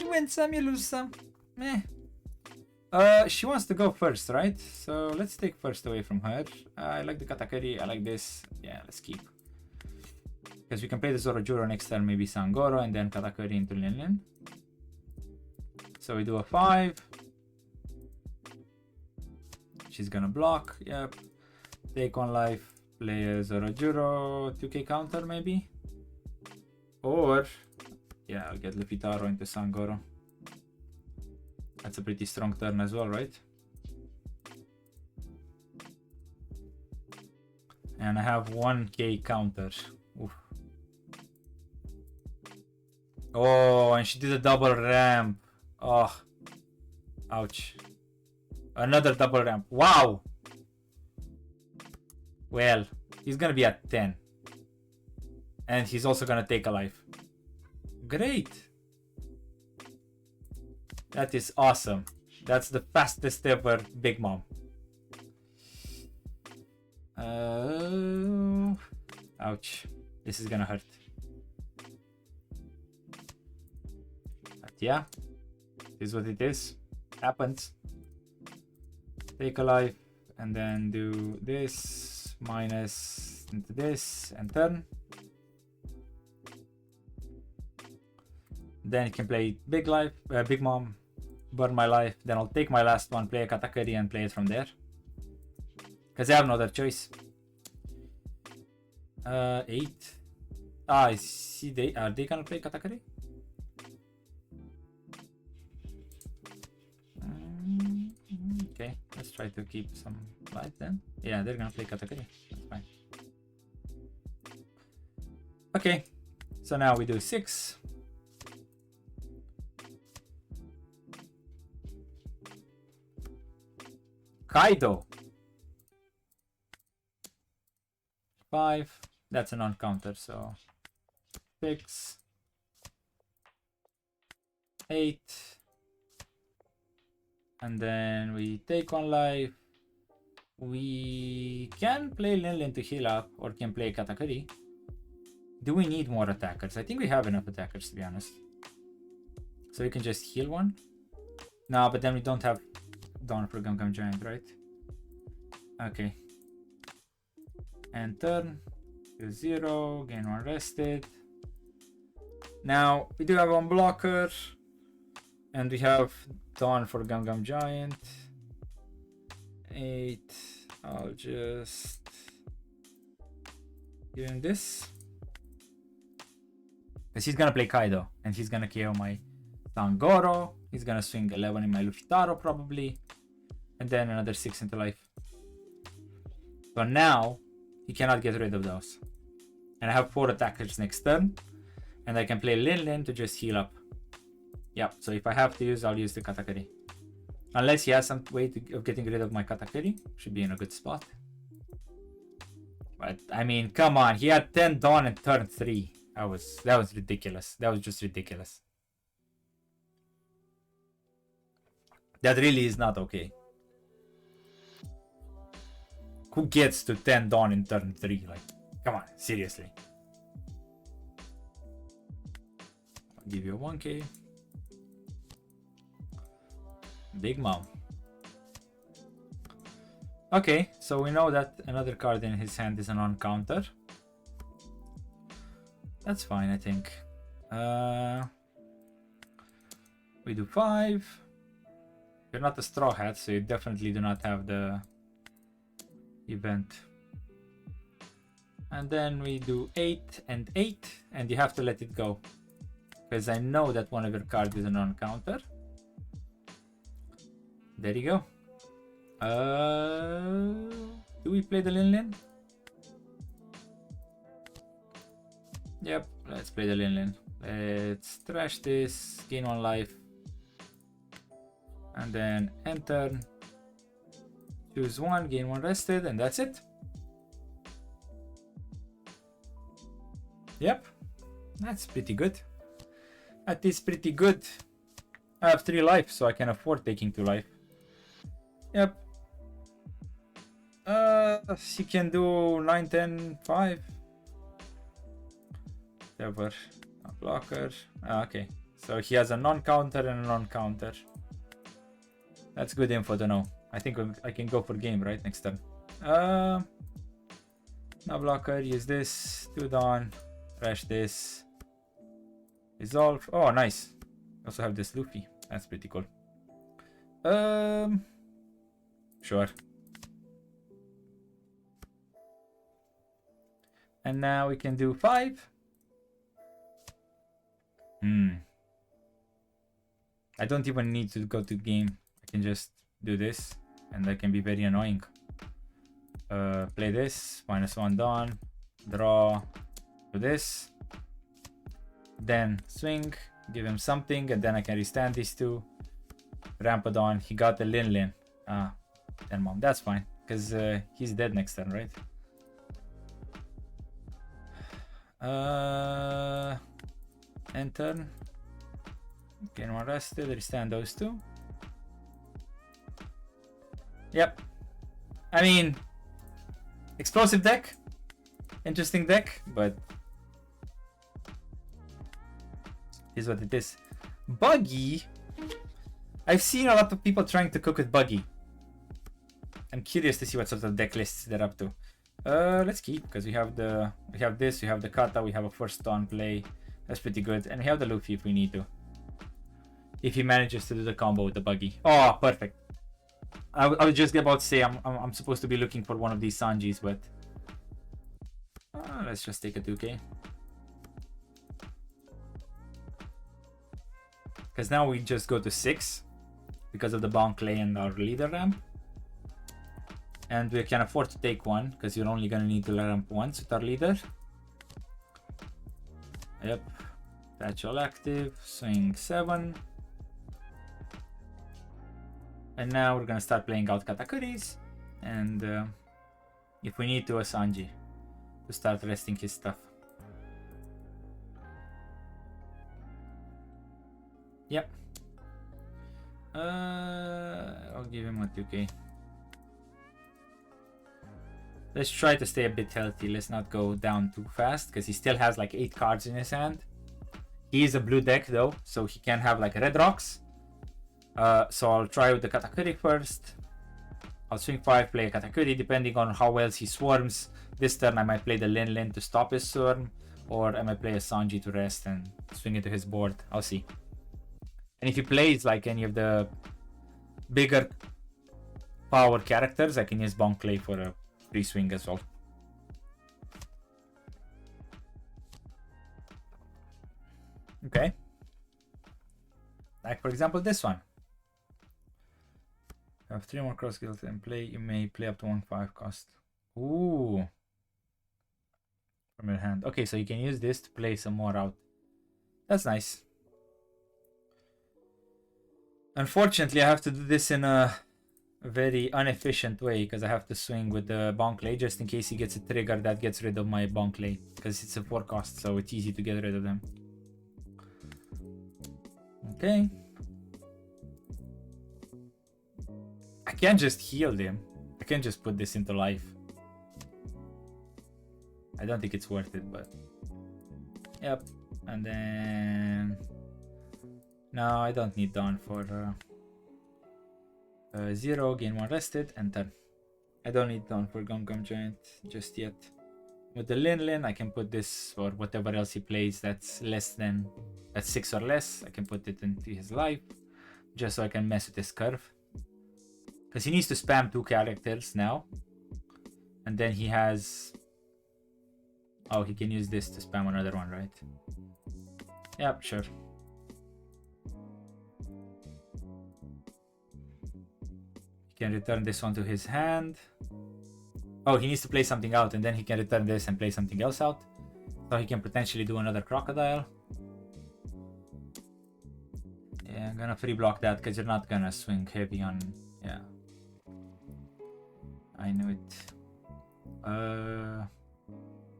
You win some, you lose some. Meh. She wants to go first, right? So let's take first away from her. I like the Katakuri. I like this. Yeah, let's keep. Because we can play the Zorojuro next turn, maybe Sangoro, and then Katakuri into Linlin. So we do a 5. She's gonna block. Yep. Take 1 life. Play a Zorojuro. 2k counter, maybe? Or, yeah, I'll get Lufitaro into Sangoro. That's a pretty strong turn as well, right? And I have 1k counter. Oof. Oh, and she did a double ramp. Oh, ouch. Another double ramp. Wow. Well, he's gonna be at 10. And he's also gonna take a life. Great. That is awesome. That's the fastest ever Big Mom. Ouch. This is gonna hurt. But yeah, this is what it is. Happens. Take a life and then do this minus into this and turn. Then you can play Big Life, Big Mom, burn my life. Then I'll take my last one, play a Katakuri, and play it from there. Because I have no other choice. 8. I see. Are they gonna play Katakuri? Okay, let's try to keep some life then. Yeah, they're gonna play Katakuri. That's fine. Okay, so now we do 6. Kaido. 5. That's a non-counter, so 6. 8. And then we take 1 life. We can play Linlin to heal up, or can play Katakuri. Do we need more attackers? I think we have enough attackers, to be honest. So we can just heal 1. No, but then we don't have Dawn for Gum Gum Giant, right? Okay. And turn to 0, gain 1 rested. Now we do have 1 blocker, and we have Dawn for Gum Gum Giant. 8. I'll just give him this. Because he's gonna play Kaido, and he's gonna KO my Sangoro. He's gonna swing 11 in my Lufitaro probably. And then another 6 into life. So now he cannot get rid of those. And I have 4 attackers next turn. And I can play Linlin to just heal up. Yep, so if I have to use, I'll use the Katakuri. Unless he has some way of getting rid of my Katakuri. Should be in a good spot. But I mean, come on. He had 10 Dawn in turn 3. That was ridiculous. That was just ridiculous. That really is not okay. Who gets to 10 Dawn in turn 3? Like, come on, seriously. I'll give you a 1k. Big Mom. Okay, so we know that another card in his hand is a non-counter. That's fine, I think. We do 5. You're not a Straw Hat, so you definitely do not have the event. And then we do 8 and 8, and you have to let it go. Because I know that one of your cards is a non-counter. There you go. Do we play the Linlin? Yep, let's play the Linlin. Let's trash this, gain 1 life. And then enter. Choose 1, gain 1 rested, and that's it. Yep, that's pretty good. That is pretty good. I have 3 life, so I can afford taking 2 life. Yep. She can do 9, 10, 5. Whatever. A blocker. Okay. So he has a non-counter and a non-counter. That's good info to know. I think I can go for game, right? Next turn. No blocker, use this. 2 Dawn. Trash this. Resolve. Oh, nice. Also have this Luffy. That's pretty cool. Sure. And now we can do 5. I don't even need to go to game. I can just do this, and that can be very annoying. Play this, -1 Dawn, draw, do this, then swing, give him something, and then I can restand these two. Rampadon, he got the Lin. Ah, then mom, that's fine, because he's dead next turn, right? End turn. Gain 1 rested, restand those two. Yep. I mean, explosive deck. Interesting deck, but is what it is. Buggy. I've seen a lot of people trying to cook with Buggy. I'm curious to see what sort of deck lists they're up to. Let's keep, because we have the this, we have the kata, we have a first Dawn play. That's pretty good, and we have the Luffy if we need to. If he manages to do the combo with the Buggy. Oh, perfect. I was just about to say I'm supposed to be looking for one of these Sanjis, but let's just take a 2k. Because now we just go to 6 because of the Bonkley and our leader ramp. And we can afford to take 1 because you're only going to need to ramp once with our leader. Yep. Patch all active. Swing 7. And now we're going to start playing out Katakuris. And if we need to, a Sanji to start resting his stuff. Yep. I'll give him a 2k. Let's try to stay a bit healthy. Let's not go down too fast because he still has like 8 cards in his hand. He is a blue deck though, so he can have like red rocks. So I'll try with the Katakuri first. I'll swing 5, play a Katakuri depending on how well he swarms. This turn I might play the Lin to stop his swarm, or I might play a Sanji to rest and swing into his board. I'll see. And if he plays like any of the bigger power characters, I can use Bonkley for a free swing as well. Okay. Like for example this one. Have 3 more cross skills and play. You may play up to 1/5 cost. Ooh. From your hand. Okay, so you can use this to play some more out. That's nice. Unfortunately, I have to do this in a very inefficient way because I have to swing with the Bonkley just in case he gets a trigger that gets rid of my Bonkley because it's a 4 cost, so it's easy to get rid of them. Okay. I can't just heal them. I can't just put this into life. I don't think it's worth it, but yep. And then no, I don't need Dawn for 0, gain 1 rested, and turn. I don't need Dawn for Gum Gum Giant just yet. With the Lin, I can put this or whatever else he plays that's less than, that's 6 or less. I can put it into his life just so I can mess with his curve. Because he needs to spam 2 characters now. And then he has... Oh, he can use this to spam another one, right? Yep, sure. He can return this one to his hand. Oh, he needs to play something out, and then he can return this and play something else out. So he can potentially do another crocodile. Yeah, I'm gonna free block that because you're not gonna swing heavy on... Yeah. I knew it.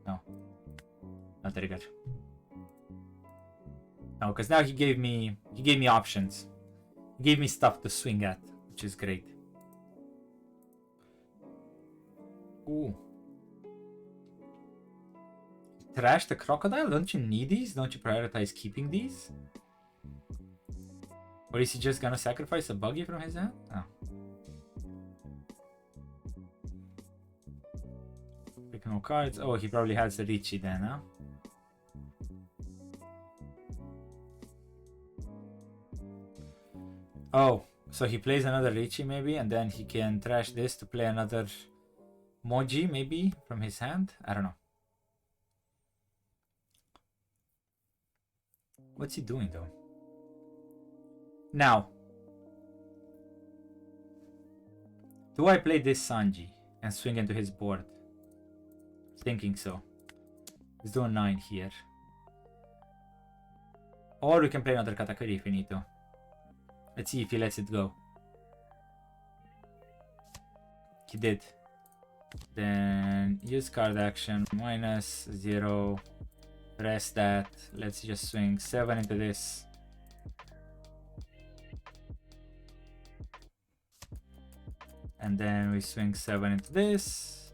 No. Not trigger. No, because now he gave me options. He gave me stuff to swing at, which is great. Ooh. Trash the crocodile? Don't you need these? Don't you prioritize keeping these? Or is he just gonna sacrifice a Buggy from his hand? Oh. Pick no cards. Oh, he probably has the Richie then, huh? Oh, so he plays another Richie maybe, and then he can trash this to play another Moji maybe from his hand? I don't know. What's he doing though? Now, do I play this Sanji and swing into his board? Thinking so. He's doing 9 here. Or we can play another Katakuri if we need to. Let's see if he lets it go. He did. Then use card action, -0. Press that. Let's just swing 7 into this. And then we swing 7 into this.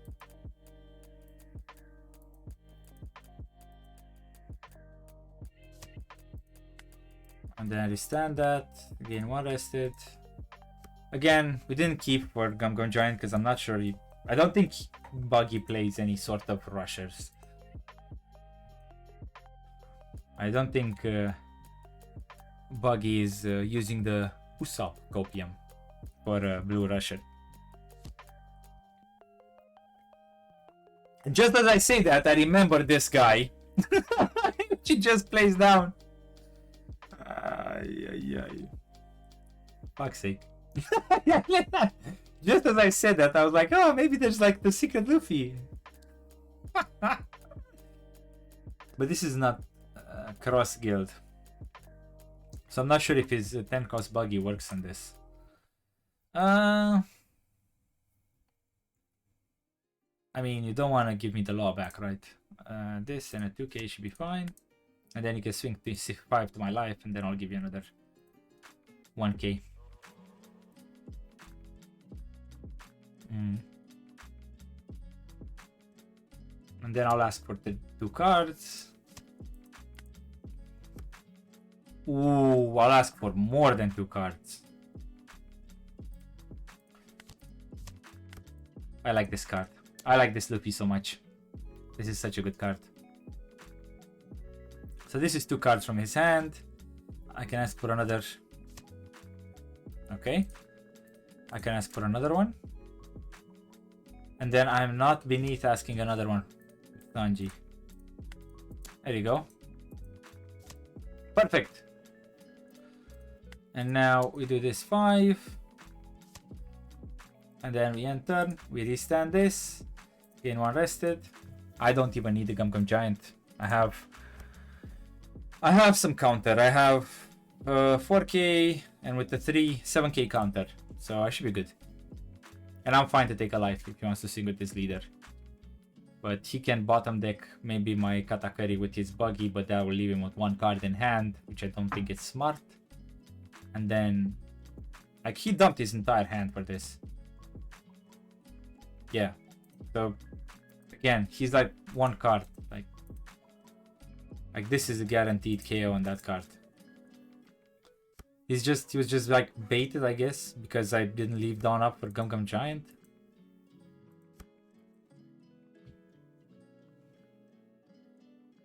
And then restand that. Again, 1 rested. Again, we didn't keep for Gum Gum Giant because I'm not sure. I don't think Buggy plays any sort of rushers. I don't think Buggy is using the Usopp Copium for Blue Rusher. And just as I say that, I remember this guy. She just plays down. Fuck's sake. Just as I said that, I was like, oh, maybe there's like the secret Luffy. But this is not cross guild. So I'm not sure if his 10 cost Buggy works on this. I mean, you don't want to give me the law back, right? This and a 2k should be fine. And then you can swing this 5 to my life, and then I'll give you another 1k. And then I'll ask for the 2 cards. Ooh, I'll ask for more than 2 cards. I like this card. I like this Luffy so much. This is such a good card. So this is 2 cards from his hand. I can ask for another. Okay. I can ask for another one. And then I'm not beneath asking another one. Sanji. There you go. Perfect. And now we do this 5. And then we enter. We restand this. Gain 1 rested. I don't even need the Gum Gum Giant. I have some counter. I have 4k and with the 3, 7k counter. So I should be good. And I'm fine to take a life if he wants to sing with his leader. But he can bottom deck maybe my Katakuri with his Buggy, but that will leave him with 1 card in hand, which I don't think is smart. And then, like, he dumped his entire hand for this. Yeah. So, again, he's like 1 card. Like this is a guaranteed KO on that card. He was just like baited, I guess, because I didn't leave Dawn up for Gum Gum Giant.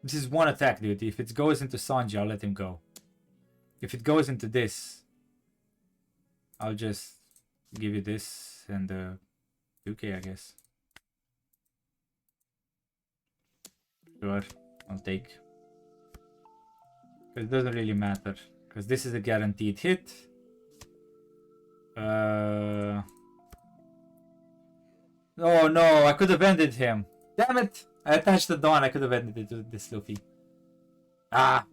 This is 1 attack, dude. If it goes into Sanji, I'll let him go. If it goes into this, I'll just give you this and 2k, I guess. Sure, I'll take. Because it doesn't really matter. Because this is a guaranteed hit. Oh no, I could have ended him. Damn it! I attached the Dawn, I could have ended it with this Luffy. Ah!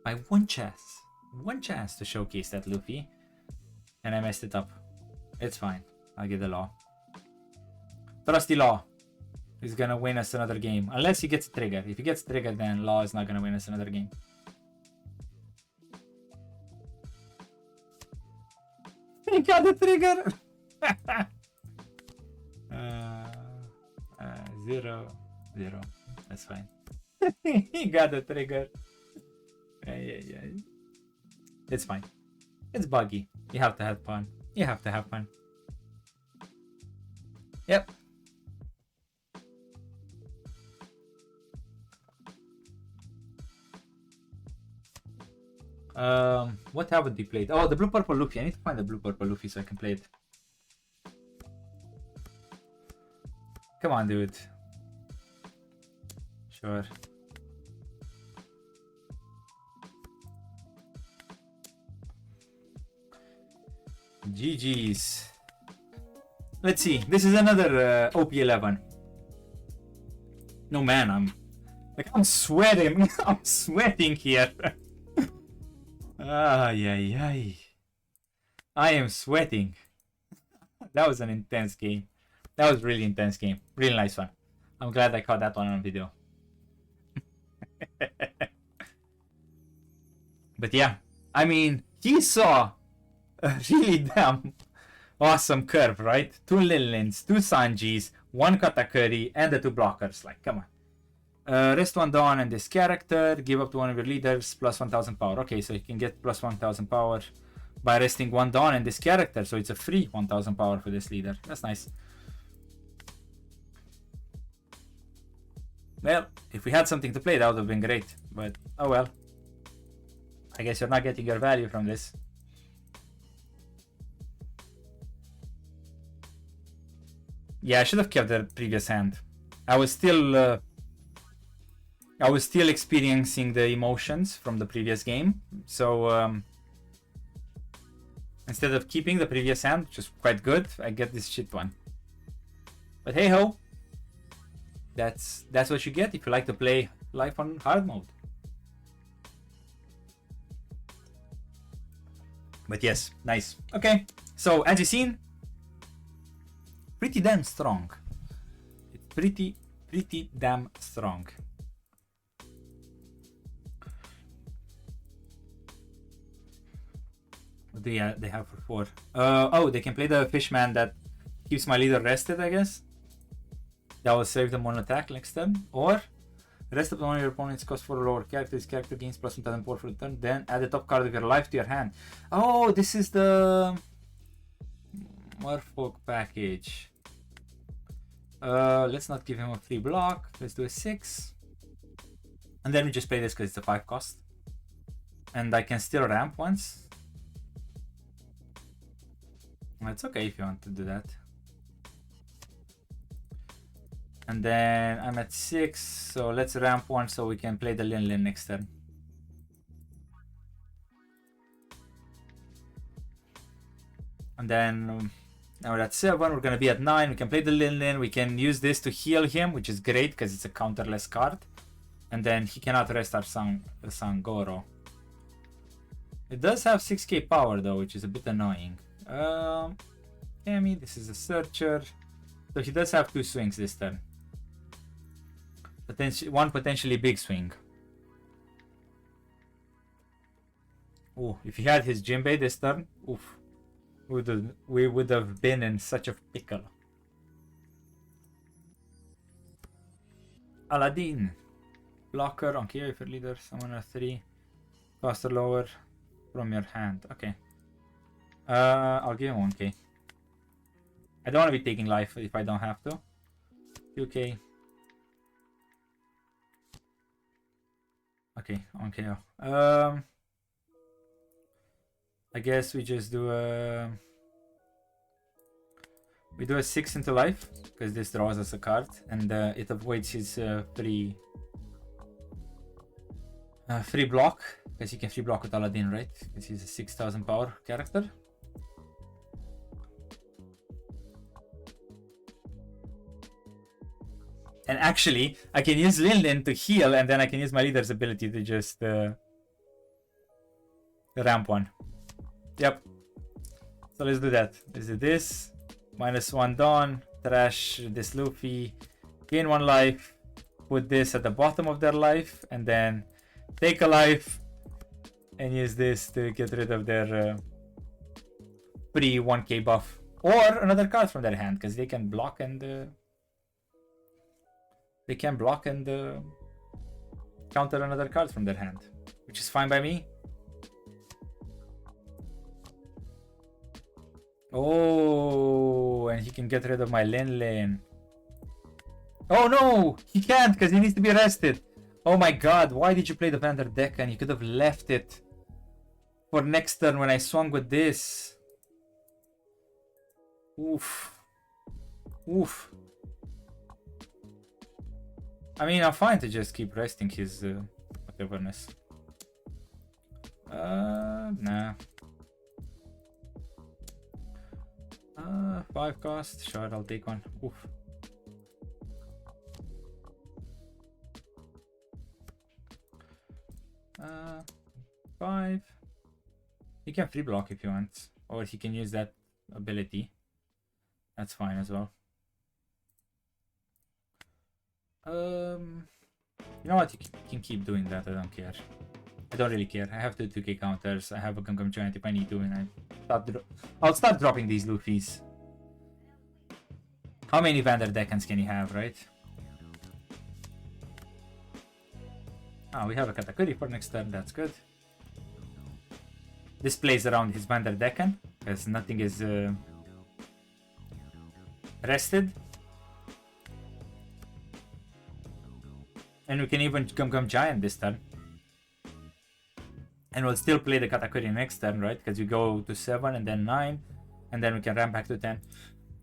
I have one chance to showcase that Luffy. And I messed it up. It's fine. I'll give the Law. Trusty Law. He's gonna win us another game. Unless he gets triggered. If he gets triggered, then Law is not gonna win us another game. He got the trigger! 0, 0. That's fine. He got the trigger. It's fine. It's Buggy. You have to have fun. You have to have fun. Yep. What haven't we played? Oh, the blue purple Luffy. I need to find the blue purple Luffy so I can play it. Come on, dude. Sure. GG's. Let's see. This is another OP11. No man, I'm sweating. I'm sweating here. Ay, ay, ay. I am sweating. That was an intense game. That was really intense game. Really nice one. I'm glad I caught that one on video. But yeah, I mean, he saw a really damn awesome curve, right? 2 Linlins, 2 Sanjis, 1 Katakuri, and the 2 blockers. Like, come on. Rest 1 Dawn and this character. Give up to one of your leaders plus 1000 power. Okay, so you can get plus 1000 power by resting 1 Dawn and this character. So it's a free 1000 power for this leader. That's nice. Well, if we had something to play, that would have been great. But, oh well. I guess you're not getting your value from this. Yeah, I should have kept the previous hand. I was still experiencing the emotions from the previous game. So, instead of keeping the previous hand, which is quite good, I get this shit one. But hey ho. That's what you get if you like to play life on hard mode. But yes, nice. Okay, so as you've seen, pretty damn strong. It's pretty damn strong. What do they have for 4? Oh, they can play the fishman that keeps my leader rested, I guess. That will save them on attack next turn. Or rest of one of your opponent's cost for a lower character. This character gains plus 1000 power for the turn. Then add the top card of your life to your hand. Oh, this is the Merfolk package. Let's not give him a free block. Let's do a 6. And then we just play this because it's a 5 cost. And I can still ramp once. It's okay if you want to do that. And then I'm at 6, so let's ramp 1 so we can play the Linlin next turn. And then now we're at 7, we're gonna be at 9, we can play the Linlin, we can use this to heal him, which is great because it's a counterless card. And then he cannot rest our Sangoro. It does have 6k power though, which is a bit annoying. Tammy, this is a searcher. So he does have 2 swings this turn. One potentially big swing. Oh, if he had his Jinbe this turn, oof, we would have been in such a pickle. Aladdin. Blocker on KO if your leader, summon a 3. Cost or lower from your hand. Okay. I'll give him 1k. I don't want to be taking life if I don't have to. 2k. Okay, on KO. I guess we just do a 6 into life because this draws us a card and it avoids his free block because he can free block with Aladdin, right? Because he's a 6000 power character. And actually, I can use Linlin to heal, and then I can use my leader's ability to just ramp 1. Yep. So let's do that. Let's do this. -1 Dawn. Trash this Luffy. Gain 1 life. Put this at the bottom of their life, and then take a life, and use this to get rid of their free 1k buff. Or another card from their hand, because they can block and... counter another card from their hand, which is fine by me. Oh, and he can get rid of my Lin. Oh no, he can't because he needs to be arrested. Oh my god, why did you play the Vander Decan? You could have left it for next turn when I swung with this. Oof. Oof. I mean, I'm fine to just keep resting his whateverness. Nah. 5 cost. Sure, I'll take one. Oof. Uh, 5. He can free block if he wants, or he can use that ability. That's fine as well. You know what? You can keep doing that. I don't care. I don't really care. I have 2k counters. I have a Gum Giant if I need to, and I'll start dropping these Luffys. How many Vander Decans can he have, right? Ah, we have a Katakuri for next turn. That's good. This plays around his Vander Decan because nothing is rested. And we can even Gum Giant this turn. And we'll still play the Katakuri next turn, right? Because we go to 7 and then 9. And then we can ramp back to 10.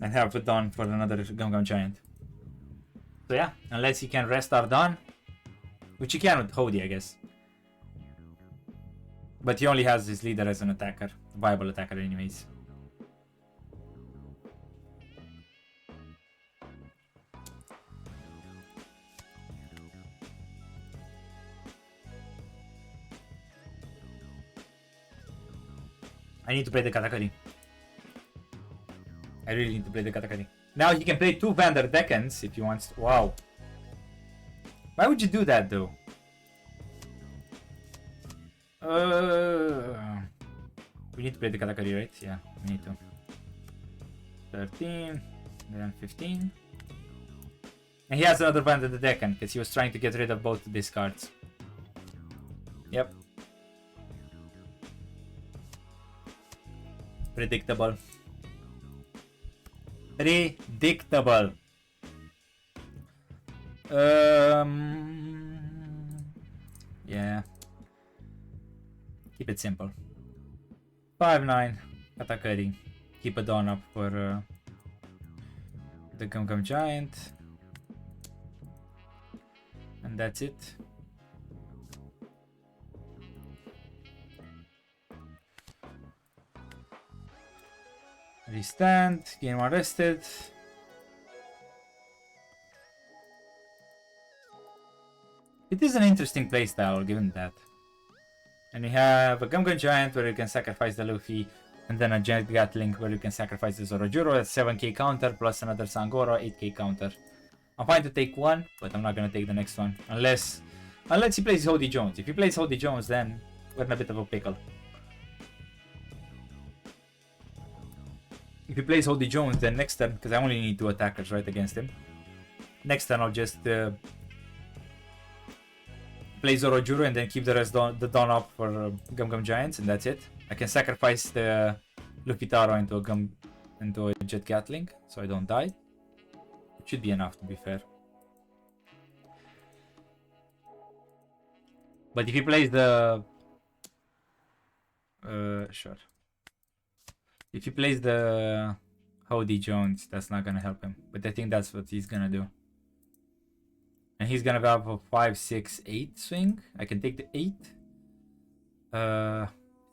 And have it done for another Gum Giant. So yeah, unless he can rest our Dawn. Which he can with Hody, I guess. But he only has his leader as an attacker. Viable attacker anyways. I need to play the Katakuri. I really need to play the Katakuri. Now he can play 2 Vander Decans if he wants to. Wow. Why would you do that though? We need to play the Katakuri, right? Yeah, we need to. 13, then 15. And he has another Vander Decan because he was trying to get rid of both these cards. Yep. Predictable. Predictable. Yeah. Keep it simple. 5-9. Katakuri. Keep a Dawn up for the Gum Giant. And that's it. Restand. Game arrested. It is an interesting playstyle, I'll give him that. And we have a Gum Giant where you can sacrifice the Luffy, and then a Jet Gatling where you can sacrifice the Zorojuro at 7k counter, plus another Sangoro, 8k counter. I'm fine to take one, but I'm not gonna take the next one. Unless he plays Hody Jones. If he plays Hody Jones, then we're in a bit of a pickle. If he plays Hody Jones, then next turn, because I only need 2 attackers right against him. Next turn I'll just play Zorojuro and then keep the rest the Dawn up for Gum Giants, and that's it. I can sacrifice the Luffy Taro into a Jet Gatling, so I don't die. It should be enough, to be fair. But if he plays the sure. If he plays the Hody Jones, that's not gonna help him. But I think that's what he's gonna do. And he's gonna have a 5, 6, 8 swing. I can take the 8.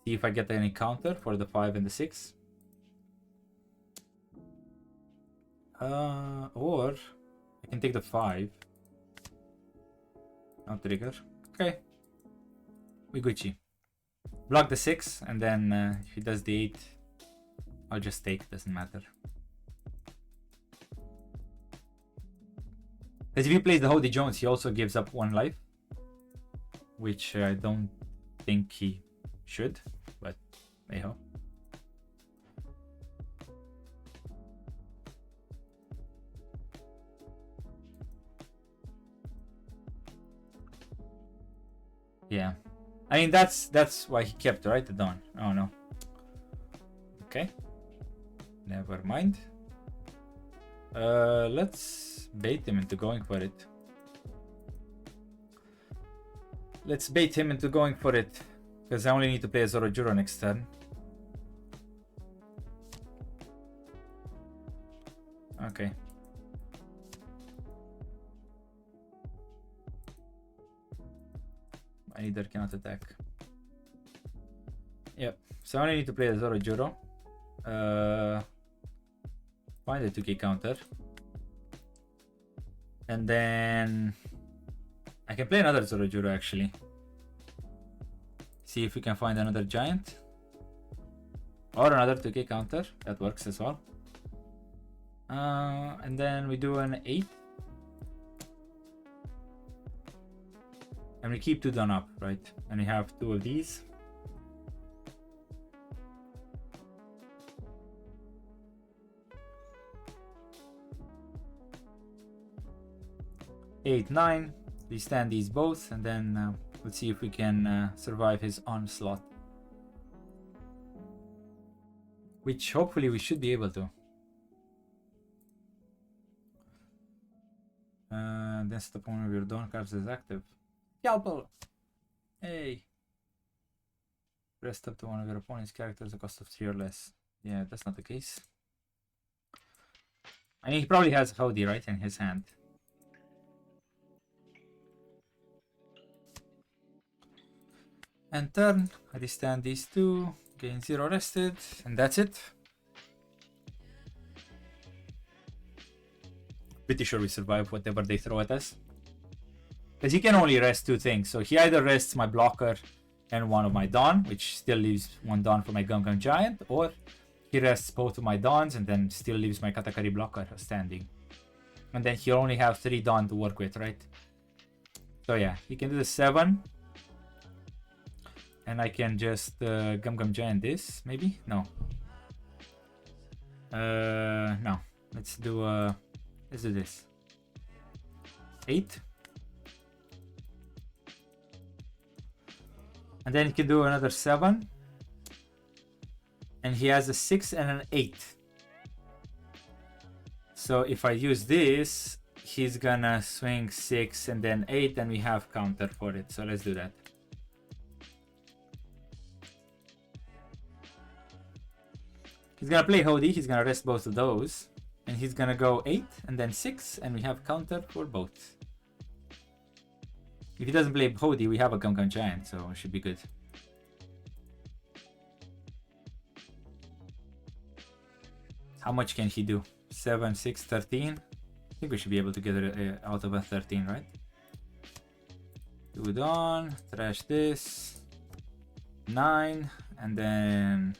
See if I get any counter for the 5 and the 6. Or I can take the 5. No trigger. Okay. We Gucci. Block the 6, and then if he does the 8, I'll just take. Doesn't matter. Because if he plays the Hody Jones, he also gives up 1 life. Which I don't think he should, but anyhow. Yeah. I mean, that's why he kept, right? The Dawn. Oh no. Okay. Never mind. Let's bait him into going for it. Let's bait him into going for it. Because I only need to play a Zorojuro next turn. Okay. I either cannot attack. Yep. So I only need to play a Zorojuro. Find a 2k counter. And then I can play another Zorojuro actually. See if we can find another giant. Or another 2k counter. That works as well. And then we do an 8. And we keep 2 done up, right? And we have 2 of these. Eight, 9. We stand these both, and then let's see if we can survive his onslaught. Which hopefully we should be able to. Then stop one of your dawn cards is active. Scalpel! Hey! Rest up to one of your opponent's characters at a cost of 3 or less. Yeah, that's not the case. I mean, he probably has Howdy, right, in his hand. And turn, I stand these 2, gain 0 rested, and that's it. Pretty sure we survive whatever they throw at us. Because he can only rest 2 things. So he either rests my blocker and one of my Dawn, which still leaves 1 Dawn for my Gum Gum Giant, or he rests both of my Dawns and then still leaves my Katakari blocker standing. And then he'll only have 3 Dawn to work with, right? So yeah, he can do the 7. And I can just Gum Gum Giant this, maybe? No. No. Let's do this. 8. And then he can do another 7. And he has a 6 and an 8. So if I use this, he's gonna swing 6 and then 8, and we have counter for it. So let's do that. He's gonna play Howdy, he's gonna rest both of those. And he's gonna go 8 and then 6, and we have counter for both. If he doesn't play Howdy, we have a Gum Gum Giant, so it should be good. How much can he do? 7, 6, 13? I think we should be able to get it out of a 13, right? 2 Dawn, trash this. 9, and then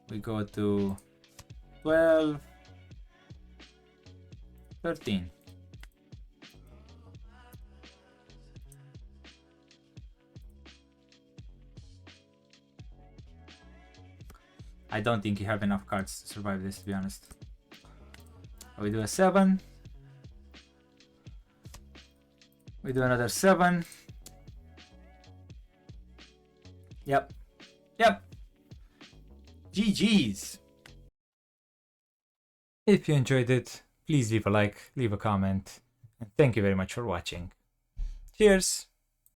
we go to 12, 13. I don't think you have enough cards to survive this, to be honest. We do a 7. We do another 7. Yep. Yep. GG's. If you enjoyed it, please leave a like, leave a comment, and thank you very much for watching. Cheers!